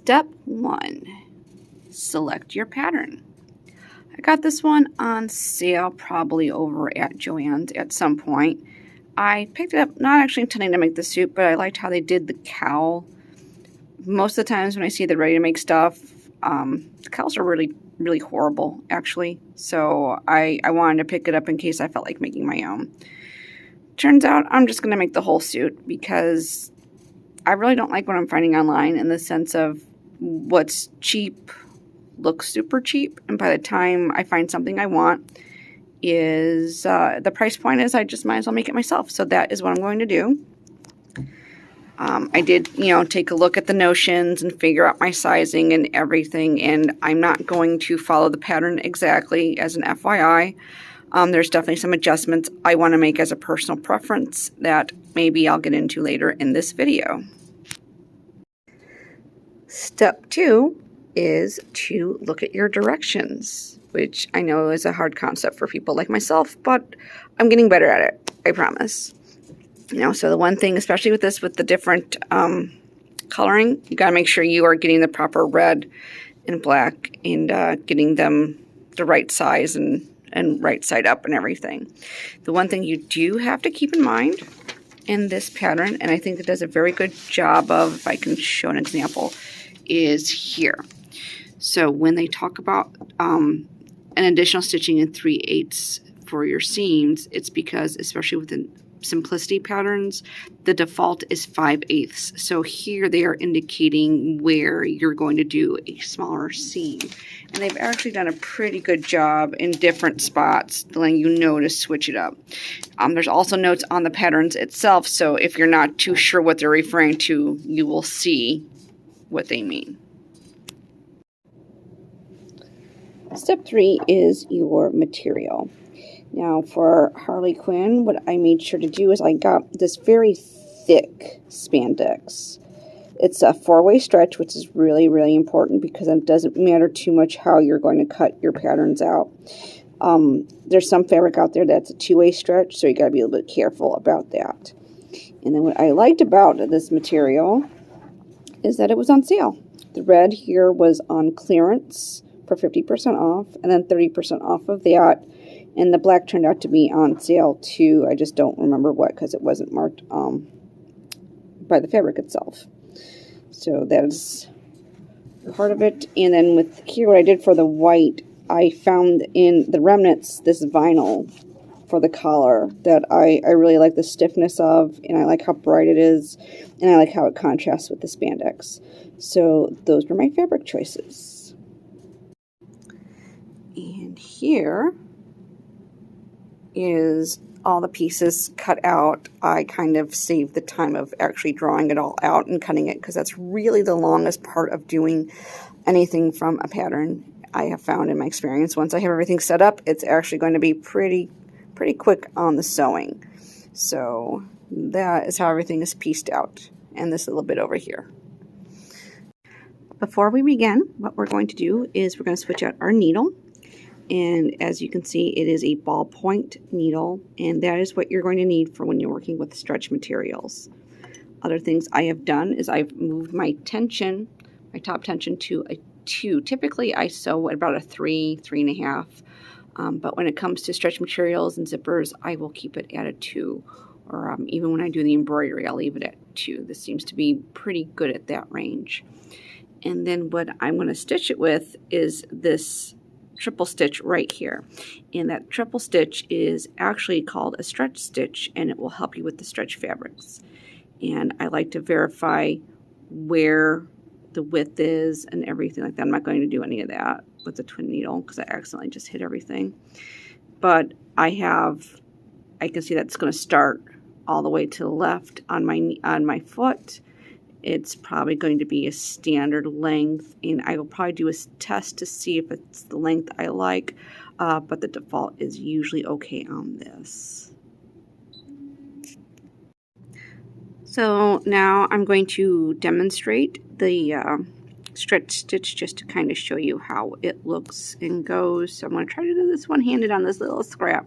Step 1, select your pattern. I got this one on sale probably over at Joann's at some point. I picked it up not actually intending to make the suit, but I liked how they did the cowl. Most of the times when I see the ready-to-make stuff, the cowls are really horrible, actually. So I wanted to pick it up in case I felt like making my own. Turns out I'm just going to make the whole suit because I really don't like what I'm finding online in the sense of what's cheap looks super cheap, and by the time I find something I want is the price point is I just might as well make it myself. So that is what I'm going to do. I did, take a look at the notions and figure out my sizing and everything, and I'm not going to follow the pattern exactly as an FYI. There's definitely some adjustments I want to make as a personal preference that maybe I'll get into later in this video. Step 2 is to look at your directions, which I know is a hard concept for people like myself, but I'm getting better at it, I promise. So the one thing, especially with this, with the different coloring, you got to make sure you are getting the proper red and black and getting them the right size and right side up and everything. The one thing you do have to keep in mind in this pattern, and I think it does a very good job of, if I can show an example, is here. So when they talk about an additional stitching in 3/8 for your seams, it's because, especially with the simplicity patterns, the default is 5/8. So here they are indicating where you're going to do a smaller seam. And they've actually done a pretty good job in different spots letting you know to switch it up. There's also notes on the patterns itself, so if you're not too sure what they're referring to, you will see what they mean. Step 3 is your material. Now for Harley Quinn, what I made sure to do is I got this very thick spandex. It's a 4-way stretch, which is really important because it doesn't matter too much how you're going to cut your patterns out. There's some fabric out there that's a 2-way stretch, so you got to be a little bit careful about that. And then what I liked about this material is that it was on sale. The red here was on clearance for 50% off, and then 30% off of that. And the black turned out to be on sale too. I just don't remember what, because it wasn't marked by the fabric itself. So that is part of it. And then with here, what I did for the white, I found in the remnants this vinyl for the collar that I really like the stiffness of, and I like how bright it is, and I like how it contrasts with the spandex. So those were my fabric choices. And here is all the pieces cut out. I kind of saved the time of actually drawing it all out and cutting it because that's really the longest part of doing anything from a pattern. I have found in my experience, once I have everything set up, it's actually going to be pretty quick on the sewing. So that is how everything is pieced out, and this little bit over here. Before we begin, what we're going to do is we're going to switch out our needle. And as you can see, it is a ballpoint needle, and that is what you're going to need for when you're working with stretch materials. Other things I have done is I've moved my tension, my top tension, to a 2. Typically I sew at about a 3, 3.5, but when it comes to stretch materials and zippers, I will keep it at a 2, or even when I do the embroidery, I'll leave it at 2. This seems to be pretty good at that range. And then what I'm going to stitch it with is this triple stitch right here, and that triple stitch is actually called a stretch stitch, and it will help you with the stretch fabrics. And I like to verify where the width is and everything like that. I'm not going to do any of that with the twin needle because I accidentally just hit everything, but I can see that's going to start all the way to the left on my foot. It's probably going to be a standard length, and I will probably do a test to see if it's the length I like, but the default is usually okay on this. So now I'm going to demonstrate the stretch stitch just to kind of show you how it looks and goes. So I'm going to try to do this one-handed on this little scrap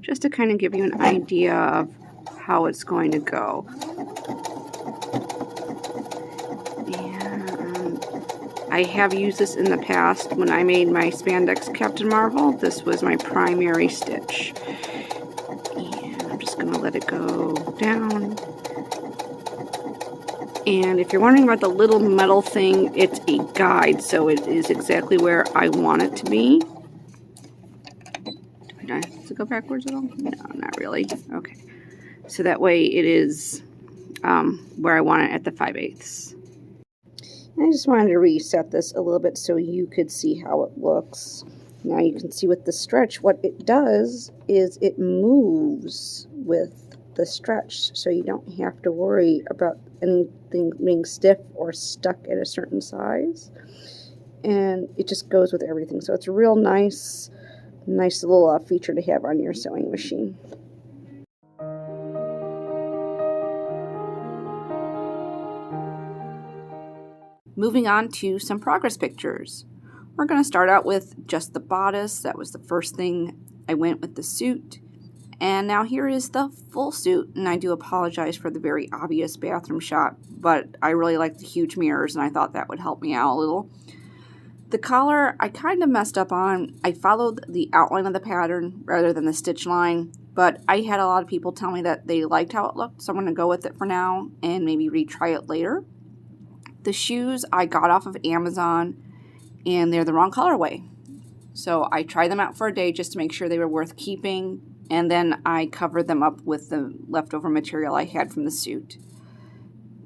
just to kind of give you an idea of how it's going to go. I have used this in the past when I made my spandex Captain Marvel. This was my primary stitch. And I'm just going to let it go down. And if you're wondering about the little metal thing, it's a guide, so it is exactly where I want it to be. Does it go backwards at all? No, not really. Okay. So that way it is where I want it at the 5/8. I just wanted to reset this a little bit so you could see how it looks. Now you can see with the stretch, what it does is it moves with the stretch, so you don't have to worry about anything being stiff or stuck at a certain size. And it just goes with everything. So it's a real nice little feature to have on your sewing machine. Moving on to some progress pictures. We're going to start out with just the bodice. That was the first thing I went with the suit. And now here is the full suit, and I do apologize for the very obvious bathroom shot, but I really like the huge mirrors and I thought that would help me out a little. The collar I kind of messed up on. I followed the outline of the pattern rather than the stitch line, but I had a lot of people tell me that they liked how it looked, so I'm going to go with it for now and maybe retry it later. The shoes I got off of Amazon, and they're the wrong colorway. So I tried them out for a day just to make sure they were worth keeping, and then I covered them up with the leftover material I had from the suit.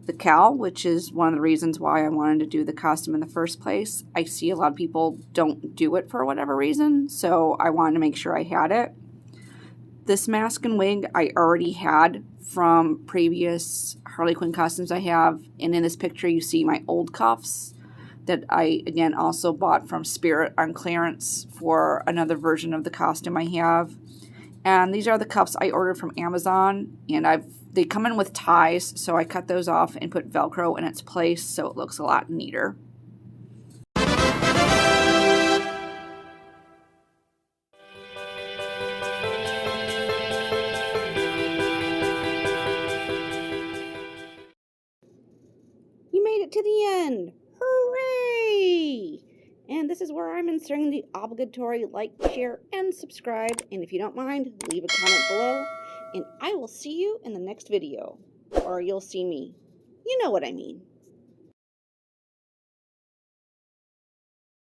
The cowl, which is one of the reasons why I wanted to do the costume in the first place. I see a lot of people don't do it for whatever reason, so I wanted to make sure I had it. This mask and wig I already had from previous Harley Quinn costumes I have, and in this picture you see my old cuffs that I, again, also bought from Spirit on clearance for another version of the costume I have. And these are the cuffs I ordered from Amazon, and they come in with ties, so I cut those off and put Velcro in its place so it looks a lot neater. You made it to the end! Hooray! And this is where I'm inserting the obligatory like, share, and subscribe. And if you don't mind, leave a comment below. And I will see you in the next video. Or you'll see me. You know what I mean.